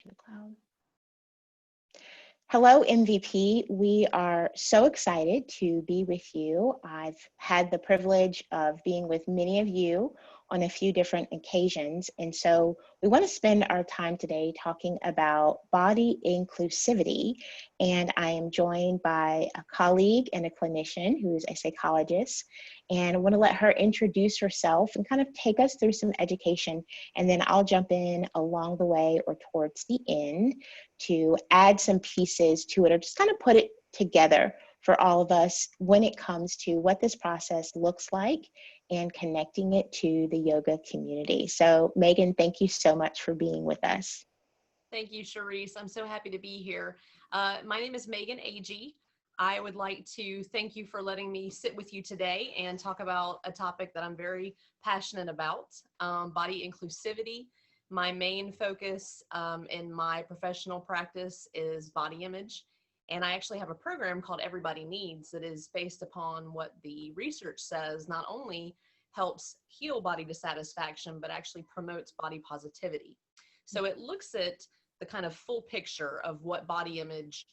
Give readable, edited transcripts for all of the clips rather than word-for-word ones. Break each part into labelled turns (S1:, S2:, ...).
S1: The cloud. Hello, MVP. We are so excited to be with you. I've had the privilege of being with many of you on a few different occasions. And so we want to spend our time today talking about body inclusivity. And I am joined by a colleague and a clinician who is a psychologist. And I want to let her introduce herself and kind of take us through some education. And then I'll jump in along the way or towards the end to add some pieces to it or just kind of put it together for all of us when it comes to what this process looks like and connecting it to the yoga community. So Megan, thank you so much for being with us.
S2: Thank you, Charryse. I'm so happy to be here. My name is Megan Agee. I would like to thank you for letting me sit with you today and talk about a topic that I'm very passionate about, body inclusivity. My main focus in my professional practice is body image. And I actually have a program called Everybody Needs that is based upon what the research says not only helps heal body dissatisfaction, but actually promotes body positivity. So it looks at the kind of full picture of what body image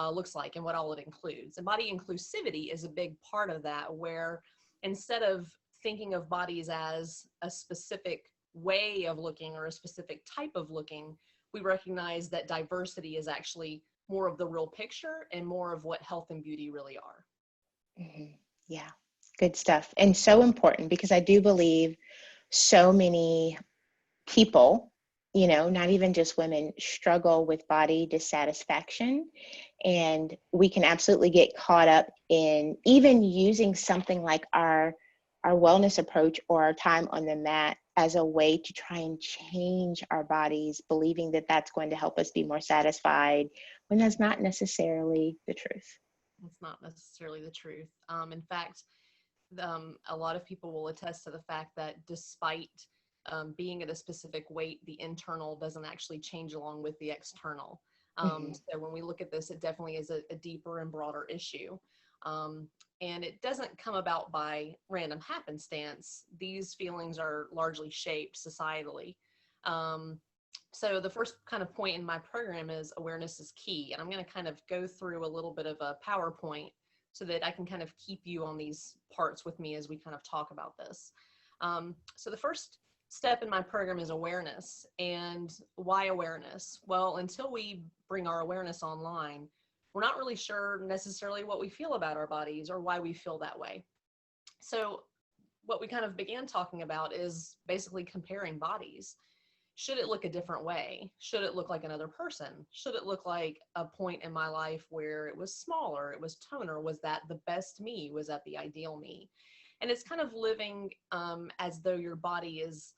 S2: looks like and what all it includes. And body inclusivity is a big part of that, where instead of thinking of bodies as a specific way of looking or a specific type of looking, we recognize that diversity is actually more of the real picture and more of what health and beauty really are.
S1: Mm-hmm. Yeah, good stuff. And so important because I do believe so many people, not even just women, struggle with body dissatisfaction. And we can absolutely get caught up in even using something like our wellness approach or our time on the mat as a way to try and change our bodies, believing that that's going to help us be more satisfied when that's not necessarily the truth.
S2: It's not necessarily the truth. In fact, a lot of people will attest to the fact that despite being at a specific weight, the internal doesn't actually change along with the external.
S1: Mm-hmm.
S2: So when we look at this, it definitely is a deeper and broader issue. Um, and it doesn't come about by random happenstance. These feelings are largely shaped societally. Um, so the first kind of point in my program is awareness is key. And I'm going to kind of go through a little bit of a PowerPoint so that I can kind of keep you on these parts with me as we kind of talk about this. So the first step in my program is awareness. And why awareness? Well, until we bring our awareness online, we're not really sure necessarily what we feel about our bodies or why we feel that way. So what we kind of began talking about is basically comparing bodies. Should it look a different way? Should it look like another person? Should it look like a point in my life where it was smaller, it was toner? Was that the best me? Was that the ideal me? And it's kind of living as though your body is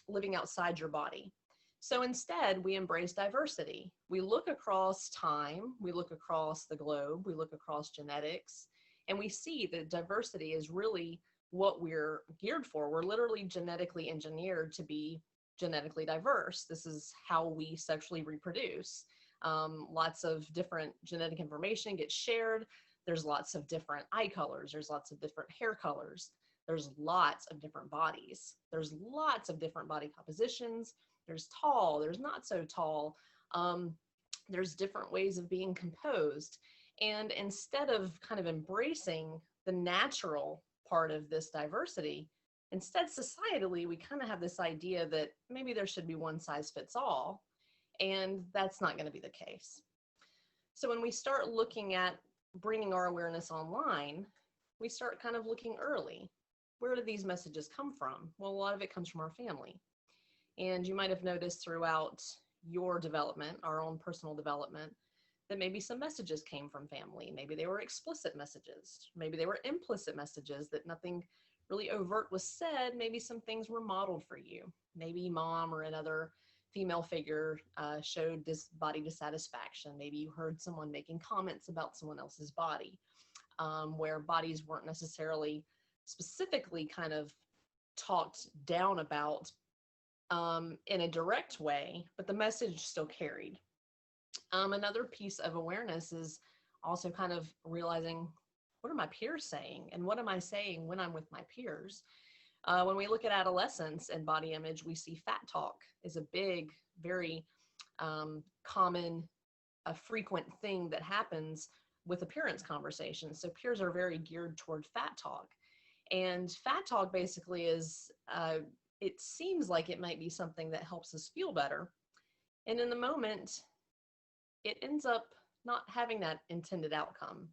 S2: living outside your body. So instead, we embrace diversity. We look across time, we look across the globe, we look across genetics, and we see that diversity is really what we're geared for. We're literally genetically engineered to be genetically diverse. This is how we sexually reproduce. Lots of different genetic information gets shared. There's lots of different eye colors. There's lots of different hair colors. There's lots of different bodies. There's lots of different body compositions. There's tall, there's not so tall. There's different ways of being composed. And instead of kind of embracing the natural part of this diversity, instead, societally, we kind of have this idea that maybe there should be one size fits all, and that's not going to be the case. So when we start looking at bringing our awareness online, we start kind of looking early. Where do these messages come from? Well, a lot of it comes from our family. And you might have noticed throughout your development, our own personal development, that maybe some messages came from family. Maybe they were explicit messages. Maybe they were implicit messages that nothing really overt was said. Maybe some things were modeled for you. Maybe mom or another female figure showed this body dissatisfaction. Maybe you heard someone making comments about someone else's body, where bodies weren't necessarily specifically kind of talked down about in a direct way, but the message still carried. Another piece of awareness is also kind of realizing, what are my peers saying? And what am I saying when I'm with my peers? When we look at adolescence and body image, we see fat talk is a big, very a frequent thing that happens with appearance conversations. So peers are very geared toward fat talk. And fat talk basically is, it seems like it might be something that helps us feel better. And in the moment, it ends up not having that intended outcome.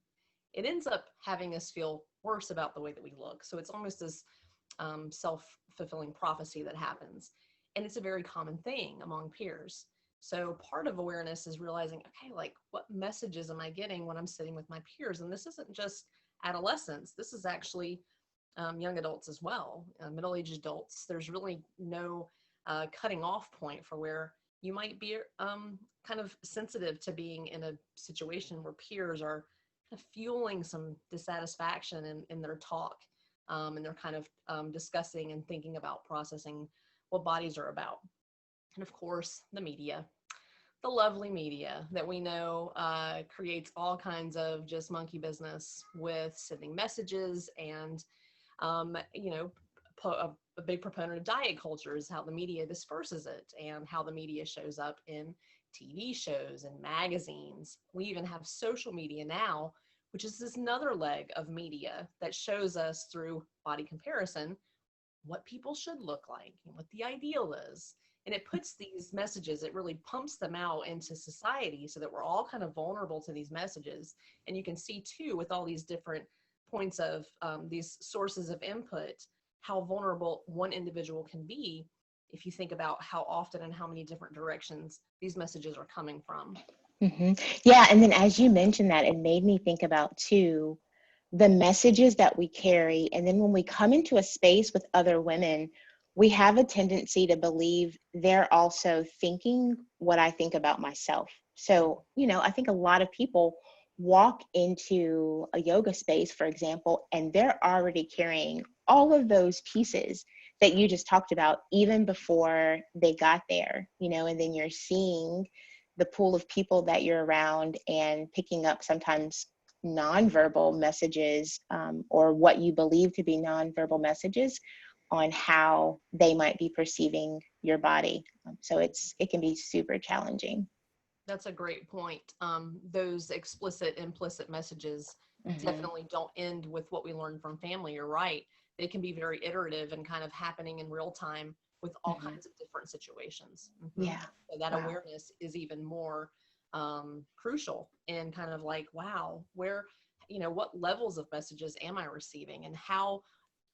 S2: It ends up having us feel worse about the way that we look. So it's almost this self-fulfilling prophecy that happens. And it's a very common thing among peers. So part of awareness is realizing, okay, like what messages am I getting when I'm sitting with my peers? And this isn't just adolescents. This is actually young adults as well, middle-aged adults. There's really no cutting off point for where you might be kind of sensitive to being in a situation where peers are kind of fueling some dissatisfaction in their talk. And they're kind of discussing and thinking about processing what bodies are about. And of course, the media, the lovely media that we know creates all kinds of just monkey business with sending messages and, a big proponent of diet culture is how the media disperses it and how the media shows up in TV shows and magazines. We even have social media now, which is this another leg of media that shows us through body comparison what people should look like and what the ideal is. And it puts these messages, it really pumps them out into society so that we're all kind of vulnerable to these messages. And you can see too, with all these different points of these sources of input, how vulnerable one individual can be if you think about how often and how many different directions these messages are coming from.
S1: Mm-hmm. Yeah, and then as you mentioned that, it made me think about too, the messages that we carry. And then when we come into a space with other women, we have a tendency to believe they're also thinking what I think about myself. So, I think a lot of people walk into a yoga space, for example, and they're already carrying all of those pieces that you just talked about, even before they got there, and then you're seeing the pool of people that you're around and picking up sometimes nonverbal messages, or what you believe to be nonverbal messages on how they might be perceiving your body. So it can be super challenging.
S2: That's a great point. Those explicit, implicit messages
S1: Mm-hmm.
S2: definitely don't end with what we learned from family. You're right. They can be very iterative and kind of happening in real time with all
S1: Mm-hmm.
S2: kinds of different situations. Mm-hmm.
S1: Yeah.
S2: So that
S1: Wow.
S2: awareness is even more crucial, and kind of like, wow, what levels of messages am I receiving, and how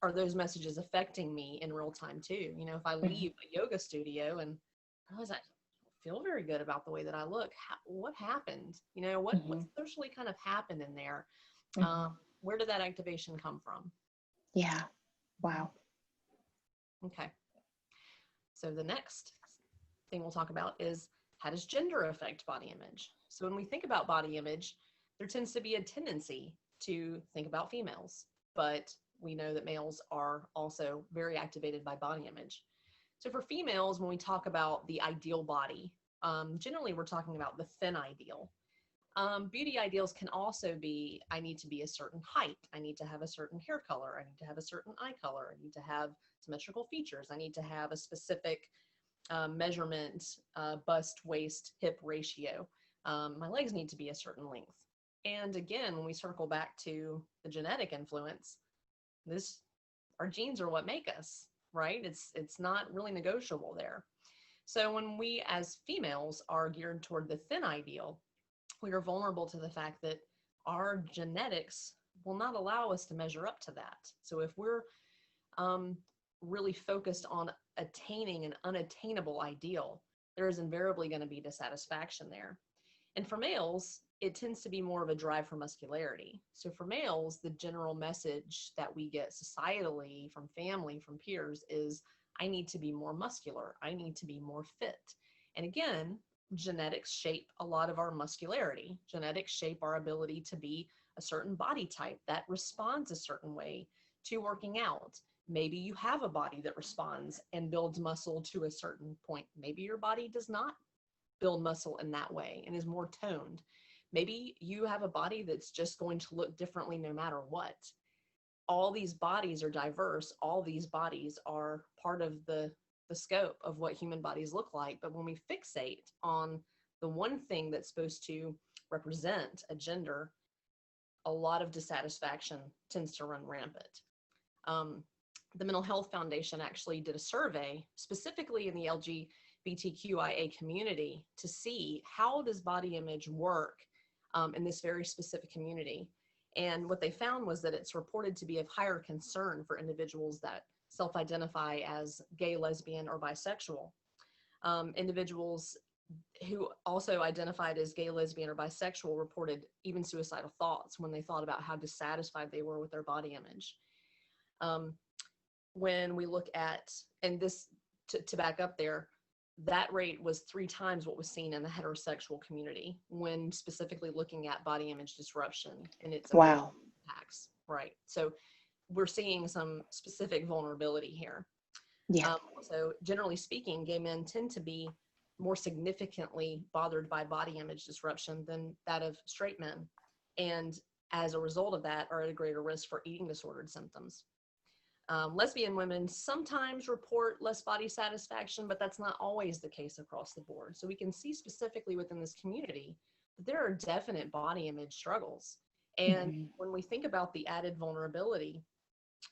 S2: are those messages affecting me in real time too? If I leave a yoga studio and I was like, feel very good about the way that I look. What happened? What socially kind of happened in there? Where did that activation come from?
S1: Yeah. Wow.
S2: Okay. So the next thing we'll talk about is, how does gender affect body image? So when we think about body image, there tends to be a tendency to think about females, but we know that males are also very activated by body image. So for females, when we talk about the ideal body, generally we're talking about the thin ideal. Beauty ideals can also be, I need to be a certain height. I need to have a certain hair color. I need to have a certain eye color. I need to have symmetrical features. I need to have a specific measurement, bust, waist, hip ratio. My legs need to be a certain length. And again, when we circle back to the genetic influence, our genes are what make us, right? It's not really negotiable there. So when we as females are geared toward the thin ideal, we are vulnerable to the fact that our genetics will not allow us to measure up to that. So if we're really focused on attaining an unattainable ideal, there is invariably going to be dissatisfaction there. And for males, it tends to be more of a drive for muscularity. So for males, the general message that we get societally from family, from peers is, I need to be more muscular. I need to be more fit. And again, genetics shape a lot of our muscularity. Genetics shape our ability to be a certain body type that responds a certain way to working out. Maybe you have a body that responds and builds muscle to a certain point. Maybe your body does not build muscle in that way and is more toned. Maybe you have a body that's just going to look differently no matter what. All these bodies are diverse. All these bodies are part of the scope of what human bodies look like. But when we fixate on the one thing that's supposed to represent a gender, a lot of dissatisfaction tends to run rampant. The Mental Health Foundation actually did a survey specifically in the LGBTQIA community to see how does body image work in this very specific community. And what they found was that it's reported to be of higher concern for individuals that self-identify as gay, lesbian, or bisexual. Individuals who also identified as gay, lesbian, or bisexual reported even suicidal thoughts when they thought about how dissatisfied they were with their body image. When we look at, and this, to back up there, that rate was 3 times what was seen in the heterosexual community when specifically looking at body image disruption and its
S1: Wow.
S2: impacts, right? So we're seeing some specific vulnerability here.
S1: Yeah.
S2: So generally speaking, gay men tend to be more significantly bothered by body image disruption than that of straight men. And as a result of that, are at a greater risk for eating disordered symptoms. Lesbian women sometimes report less body satisfaction, but that's not always the case across the board. So we can see specifically within this community that there are definite body image struggles. And when we think about the added vulnerability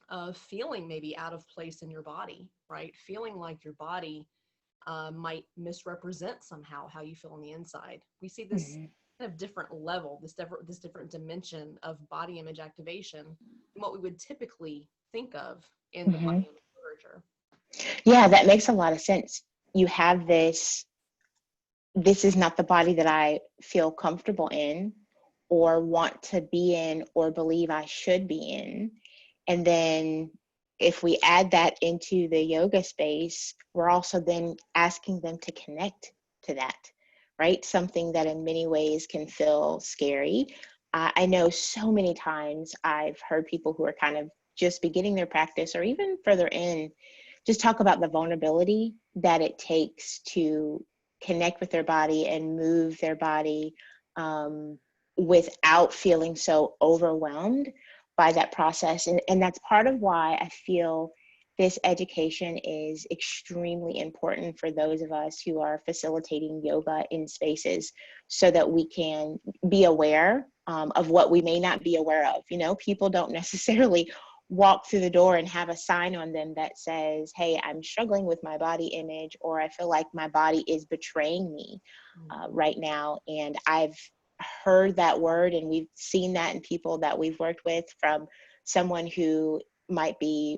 S2: of feeling maybe out of place in your body, right? Feeling like your body might misrepresent somehow how you feel on the inside. We see this kind of different level, this different dimension of body image activation than what we would typically think of in the body image literature.
S1: Yeah, that makes a lot of sense. You have this is not the body that I feel comfortable in or want to be in or believe I should be in. And then if we add that into the yoga space, we're also then asking them to connect to that, right? Something that in many ways can feel scary. I know so many times I've heard people who are kind of just beginning their practice or even further in, just talk about the vulnerability that it takes to connect with their body and move their body without feeling so overwhelmed by that process. And that's part of why I feel this education is extremely important for those of us who are facilitating yoga in spaces so that we can be aware of what we may not be aware of. You know, people don't necessarily walk through the door and have a sign on them that says, hey, I'm struggling with my body image, or I feel like my body is betraying me right now. And I've heard that word, and we've seen that in people that we've worked with, from someone who might be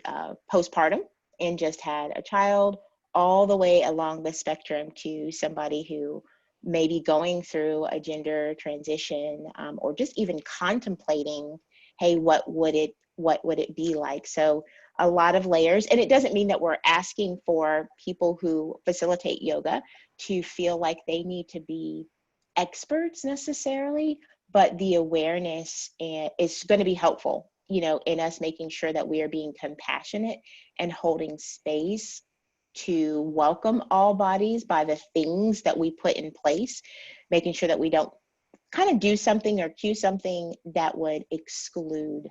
S1: postpartum and just had a child, all the way along the spectrum to somebody who may be going through a gender transition or just even contemplating, hey, what would it be like? So a lot of layers. And it doesn't mean that we're asking for people who facilitate yoga to feel like they need to be experts necessarily, but the awareness is going to be helpful, you know, in us making sure that we are being compassionate and holding space to welcome all bodies by the things that we put in place, making sure that we don't kind of do something or cue something that would exclude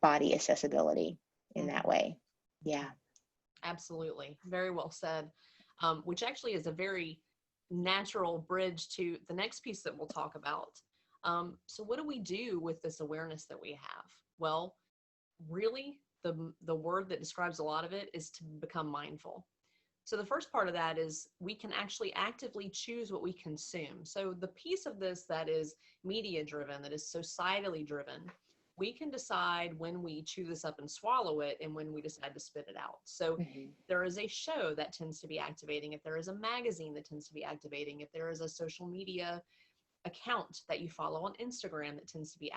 S1: body accessibility in that way. Yeah.
S2: Absolutely. Very well said. Which actually is a very natural bridge to the next piece that we'll talk about. So what do we do with this awareness that we have? Well, really, the word that describes a lot of it is to become mindful. So the first part of that is we can actually actively choose what we consume. So the piece of this that is media driven, that is societally driven, we can decide when we chew this up and swallow it and when we decide to spit it out. So there is a show that tends to be activating, if there is a magazine that tends to be activating, if there is a social media account that you follow on Instagram that tends to be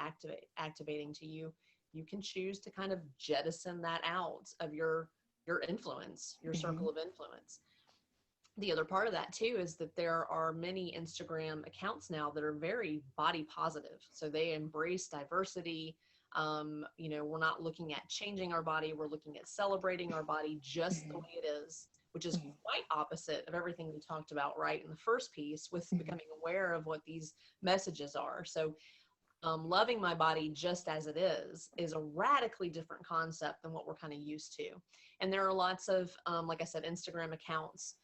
S2: activating to you, you can choose to kind of jettison that out of your influence, your circle of influence. The other part of that too is that there are many Instagram accounts now that are very body positive. So they embrace diversity. You know, we're not looking at changing our body. We're looking at celebrating our body just the way it is, which is quite opposite of everything we talked about right in the first piece with becoming aware of what these messages are. So loving my body just as it is a radically different concept than what we're kind of used to. And there are lots of, like I said, Instagram accounts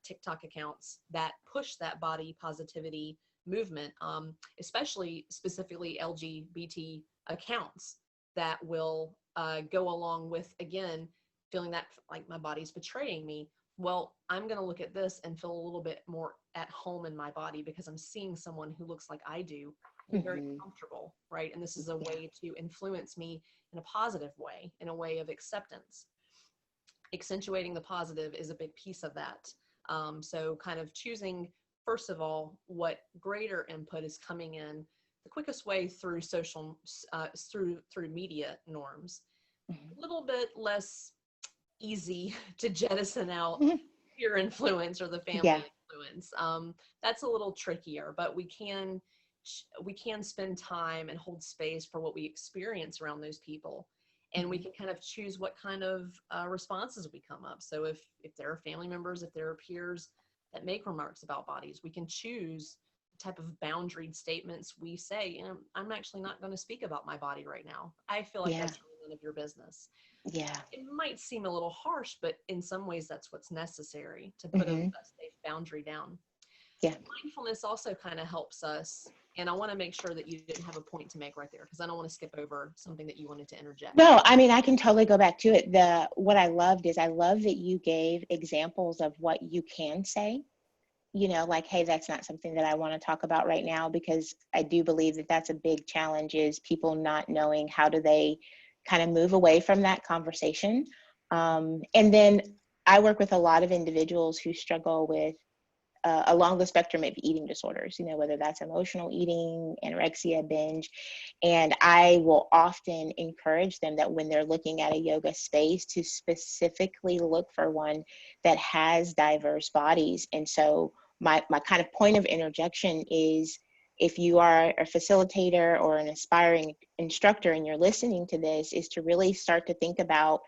S2: TikTok accounts that push that body positivity movement, especially specifically LGBT accounts that will go along with, again, feeling that like my body's betraying me. Well, I'm going to look at this and feel a little bit more at home in my body because I'm seeing someone who looks like I do, and very comfortable, right? And this is a way to influence me in a positive way, in a way of acceptance. Accentuating the positive is a big piece of that. So kind of choosing, first of all, what greater input is coming in the quickest way through social, through media norms. A little bit less easy to jettison out peer influence or the family influence. That's a little trickier, but we can spend time and hold space for what we experience around those people. And we can kind of choose what kind of responses we come up. So if there are family members, if there are peers that make remarks about bodies, we can choose the type of boundaried statements we say. I'm actually not going to speak about my body right now. I feel like that's really none of your business.
S1: Yeah.
S2: It might seem a little harsh, but in some ways that's what's necessary to put a safe boundary down.
S1: Yeah.
S2: Mindfulness also kind of helps us. And I want to make sure that you didn't have a point to make right there, because I don't want to skip over something that you wanted to interject.
S1: No, I mean, I can totally go back to it. What I loved is I love that you gave examples of what you can say, like, hey, that's not something that I want to talk about right now, because I do believe that that's a big challenge, is people not knowing how do they kind of move away from that conversation. And then I work with a lot of individuals who struggle with along the spectrum of eating disorders, whether that's emotional eating, anorexia, binge. And I will often encourage them that when they're looking at a yoga space, to specifically look for one that has diverse bodies. And so my kind of point of interjection is, if you are a facilitator or an aspiring instructor and you're listening to this, is to really start to think about,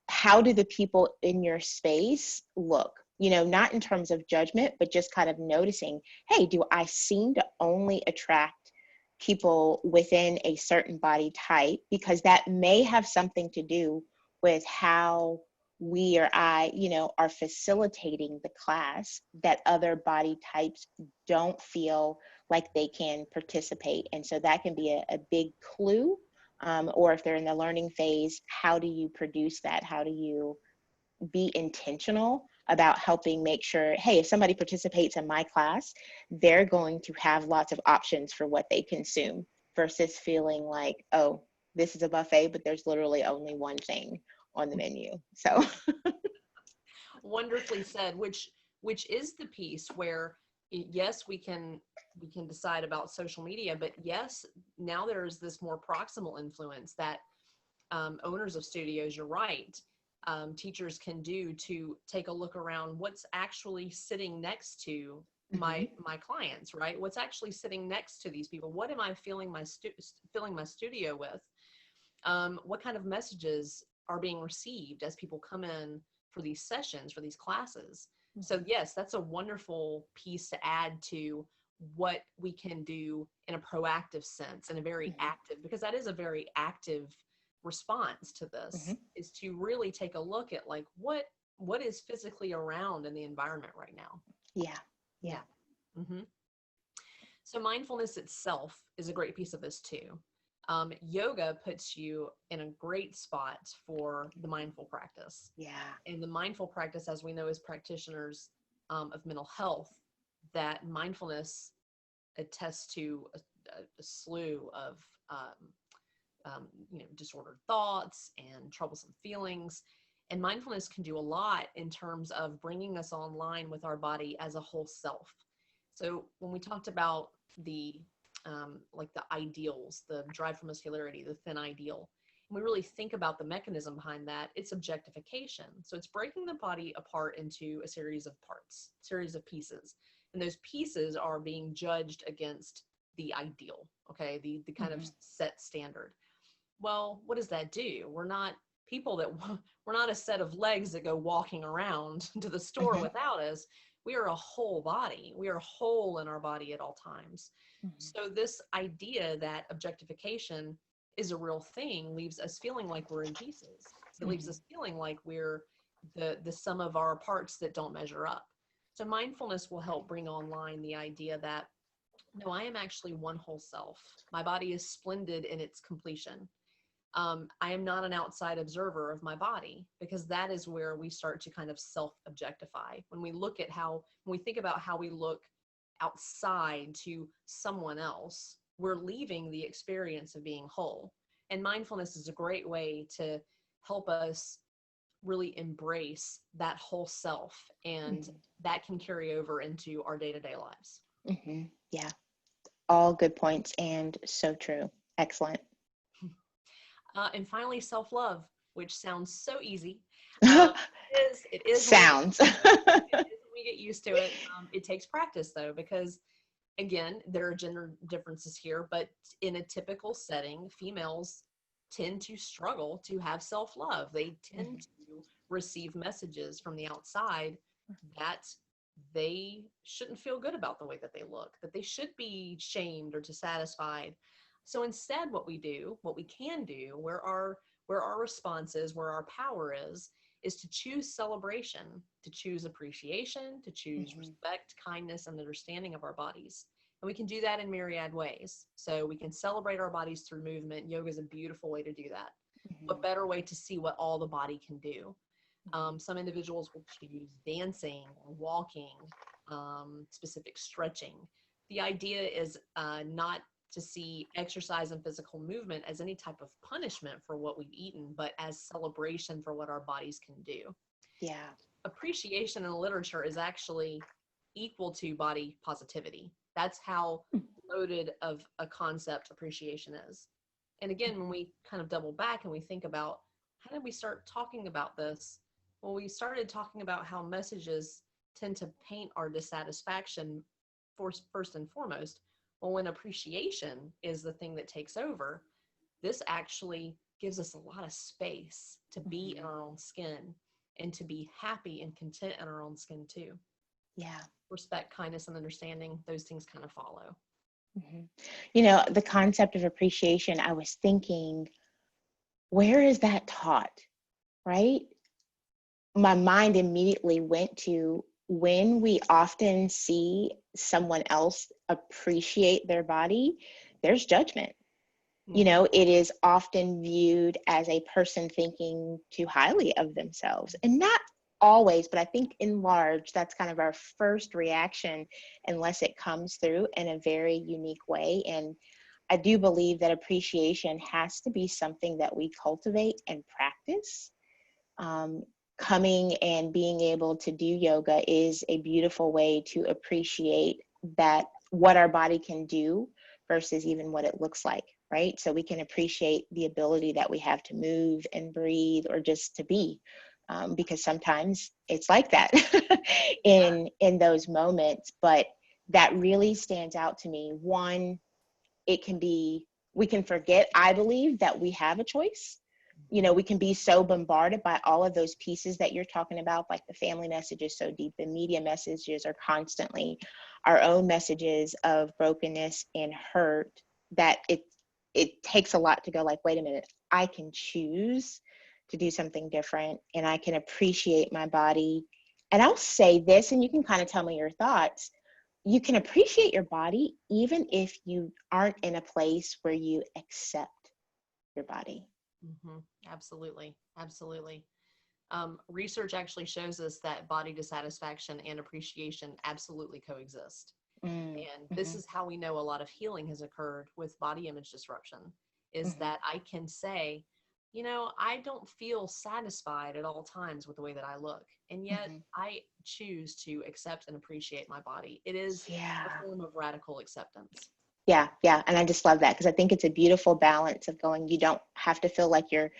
S1: how do the people in your space look? Not in terms of judgment, but just kind of noticing, hey, do I seem to only attract people within a certain body type? Because that may have something to do with how we or I, are facilitating the class, that other body types don't feel like they can participate. And so that can be a big clue. Or if they're in the learning phase, how do you produce that? How do you be intentional about helping make sure, hey, if somebody participates in my class, they're going to have lots of options for what they consume, versus feeling like, oh, this is a buffet, but there's literally only one thing on the menu. So
S2: wonderfully said, which is the piece where, yes, we can decide about social media, but yes, now there's this more proximal influence that owners of studios, you're right, teachers can do to take a look around what's actually sitting next to my clients, right? What's actually sitting next to these people? What am I filling my studio with? What kind of messages are being received as people come in for these sessions, for these classes? So yes, that's a wonderful piece to add to what we can do in a proactive sense, and a very active, because that is a very active response to this, is to really take a look at, like, what is physically around in the environment right now. Yeah. So mindfulness itself is a great piece of this too. Yoga puts you in a great spot for the mindful practice. And the mindful practice, as we know as practitioners of mental health, that mindfulness attests to a slew of disordered thoughts and troublesome feelings. And mindfulness can do a lot in terms of bringing us online with our body as a whole self. So when we talked about the ideals, the drive for muscularity, the thin ideal, and we really think about the mechanism behind that, it's objectification. So it's breaking the body apart into a series of parts, series of pieces. And those pieces are being judged against the ideal, okay, the kind of set standard. Well, what does that do? We're not a set of legs that go walking around to the store without us. We are a whole body. We are whole in our body at all times. So this idea that objectification is a real thing leaves us feeling like we're in pieces. It leaves us feeling like we're the sum of our parts that don't measure up. So mindfulness will help bring online the idea that, no, I am actually one whole self. My body is splendid in its completion. I am not an outside observer of my body, because that is where we start to kind of self-objectify. When we think about how we look outside to someone else, we're leaving the experience of being whole. And mindfulness is a great way to help us really embrace that whole self, and that can carry over into our day-to-day lives.
S1: Yeah, all good points and so true. Excellent.
S2: And finally, self-love, which sounds so easy. It is
S1: Sounds.
S2: It is when we get used to it. It takes practice, though, because, again, there are gender differences here, but in a typical setting, females tend to struggle to have self-love. They tend to receive messages from the outside that they shouldn't feel good about the way that they look, that they should be shamed or dissatisfied. So instead, what we can do, where our response is, where our power is to choose celebration, to choose appreciation, to choose respect, kindness, and understanding of our bodies. And we can do that in myriad ways. So we can celebrate our bodies through movement. Yoga is a beautiful way to do that. What better way to see what all the body can do? Some individuals will choose dancing or walking, specific stretching. The idea is not to see exercise and physical movement as any type of punishment for what we've eaten, but as celebration for what our bodies can do.
S1: Yeah.
S2: Appreciation in the literature is actually equal to body positivity. That's how loaded of a concept appreciation is. And again, when we kind of double back and we think about, how did we start talking about this? Well, we started talking about how messages tend to paint our dissatisfaction first and foremost. Well, when appreciation is the thing that takes over, this actually gives us a lot of space to be in our own skin and to be happy and content in our own skin too.
S1: Yeah.
S2: Respect, kindness, and understanding, those things kind of follow.
S1: You know, the concept of appreciation, I was thinking, where is that taught, right? My mind immediately went to when we often see someone else appreciate their body, there's judgment. You know, it is often viewed as a person thinking too highly of themselves, and not always, but I think in large, that's kind of our first reaction, unless it comes through in a very unique way. And I do believe that appreciation has to be something that we cultivate and practice. Coming and being able to do yoga is a beautiful way to appreciate that, what our body can do versus even what it looks like, right? So we can appreciate the ability that we have to move and breathe, or just to be, because sometimes it's like that in those moments. But that really stands out to me. One, we can forget, I believe, that we have a choice. You know, we can be so bombarded by all of those pieces that you're talking about, like the family message is so deep, the media messages are constantly our own messages of brokenness and hurt, that it takes a lot to go like, wait a minute, I can choose to do something different, and I can appreciate my body. And I'll say this, and you can kind of tell me your thoughts. You can appreciate your body even if you aren't in a place where you accept your body.
S2: Absolutely. Absolutely. Research actually shows us that body dissatisfaction and appreciation absolutely coexist. And this is how we know a lot of healing has occurred with body image disruption, is that I can say, you know, I don't feel satisfied at all times with the way that I look. And yet I choose to accept and appreciate my body. It is a form of radical acceptance.
S1: Yeah. And I just love that, because I think it's a beautiful balance of going, you don't have to feel like you're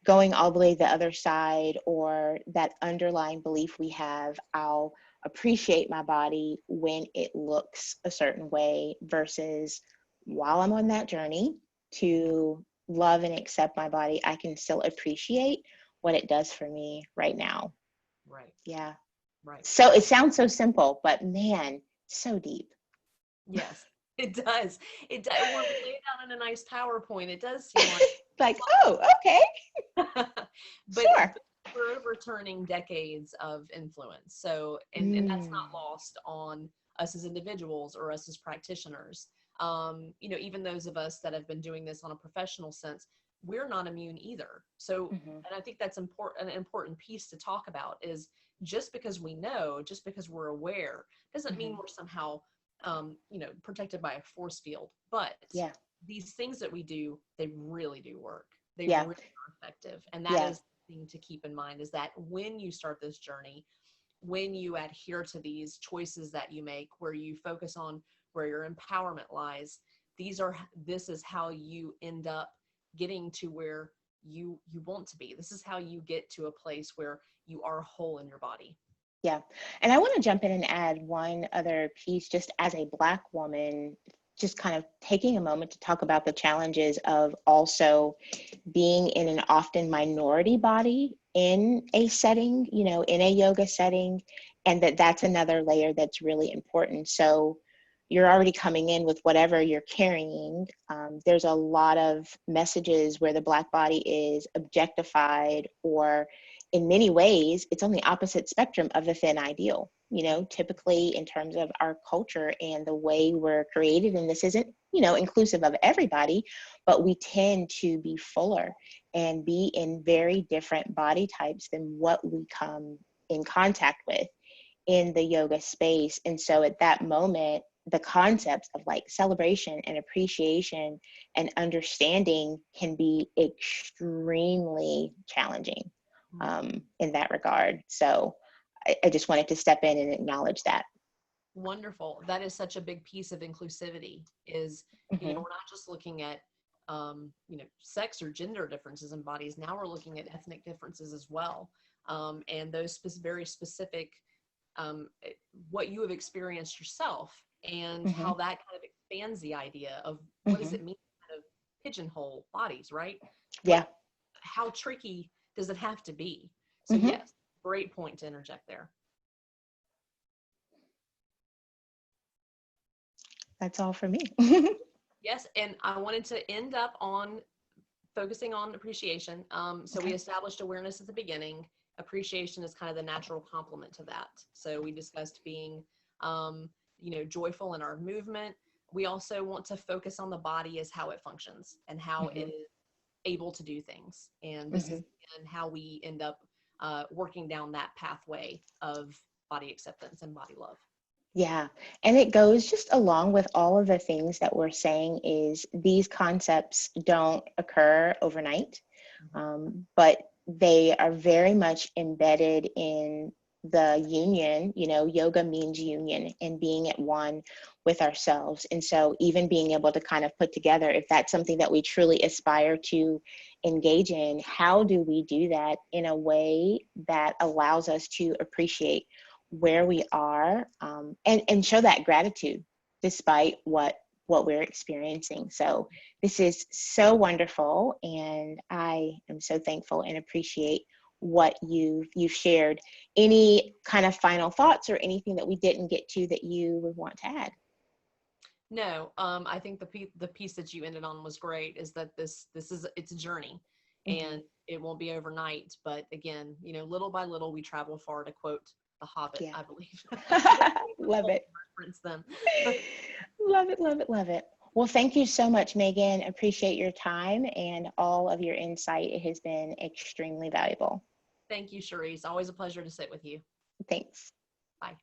S1: going all the way to the other side, or that underlying belief we have, I'll appreciate my body when it looks a certain way, versus while I'm on that journey to love and accept my body, I can still appreciate what it does for me right now.
S2: Right.
S1: Yeah.
S2: Right.
S1: So it sounds so simple, but man, so deep.
S2: Yes, it does. It does. When we lay it out in a nice PowerPoint, it does seem like
S1: like, oh, okay.
S2: but
S1: Sure.
S2: we're overturning decades of influence. So, and that's
S1: Mm,
S2: not lost on us as individuals or us as practitioners. Even those of us that have been doing this on a professional sense, we're not immune either. So,
S1: mhm,
S2: and I think that's important. An important piece to talk about is just because we know, just because we're aware, doesn't mean
S1: mhm.
S2: we're somehow, protected by a force field. But
S1: Yeah,
S2: these things that we do, they really do work. They
S1: yeah,
S2: really are effective. And that
S1: yeah.
S2: is the thing to keep in mind, is that when you start this journey, when you adhere to these choices that you make, where you focus on where your empowerment lies, this is how you end up getting to where you want to be. This is how you get to a place where you are whole in your body.
S1: Yeah. And I want to jump in and add one other piece, just as a Black woman, just kind of taking a moment to talk about the challenges of also being in an often minority body in a setting, in a yoga setting, and that's another layer that's really important. So you're already coming in with whatever you're carrying. There's a lot of messages where the Black body is objectified, or in many ways, it's on the opposite spectrum of the thin ideal, typically in terms of our culture and the way we're created. And this isn't, inclusive of everybody, but we tend to be fuller and be in very different body types than what we come in contact with in the yoga space. And so at that moment, the concepts of like celebration and appreciation and understanding can be extremely challenging in that regard. So I just wanted to step in and acknowledge that.
S2: Wonderful. That is such a big piece of inclusivity, is,
S1: Hmm.
S2: we're not just looking at, sex or gender differences in bodies. Now we're looking at ethnic differences as well. And those very specific, what you have experienced yourself, and
S1: Hmm.
S2: how that kind of expands the idea of what does
S1: Hmm.
S2: it mean to kind of pigeonhole bodies, right?
S1: Yeah.
S2: How tricky does it have to be? So
S1: Hmm.
S2: yes, great point to interject there.
S1: That's all for me.
S2: Yes, and I wanted to end up on focusing on appreciation. So we
S1: Okay.
S2: established awareness at the beginning. Appreciation is kind of the natural complement to that. So we discussed being, joyful in our movement. We also want to focus on the body as how it functions and how it
S1: Hmm.
S2: is able to do things. And this is
S1: Hmm.
S2: again how we end up working down that pathway of body acceptance and body love.
S1: Yeah. And it goes just along with all of the things that we're saying is these concepts don't occur overnight,
S2: Mhm.
S1: but they are very much embedded in the union. Yoga means union and being at one with ourselves. And so even being able to kind of put together, if that's something that we truly aspire to engage in, how do we do that in a way that allows us to appreciate where we are, and show that gratitude despite what we're experiencing. So this is so wonderful, and I am so thankful and appreciate what you've shared. Any kind of final thoughts or anything that we didn't get to that you would want to add?
S2: No, I think the piece that you ended on was great. Is that it's a journey,
S1: Mm-hmm.
S2: and it won't be overnight. But again, little by little we travel far, to quote The Hobbit,
S1: Yeah.
S2: I believe.
S1: Love it.
S2: Reference them.
S1: Love it, love it, love it. Well, thank you so much, Megan. Appreciate your time and all of your insight. It has been extremely valuable.
S2: Thank you, Charryse. Always a pleasure to sit with you.
S1: Thanks.
S2: Bye.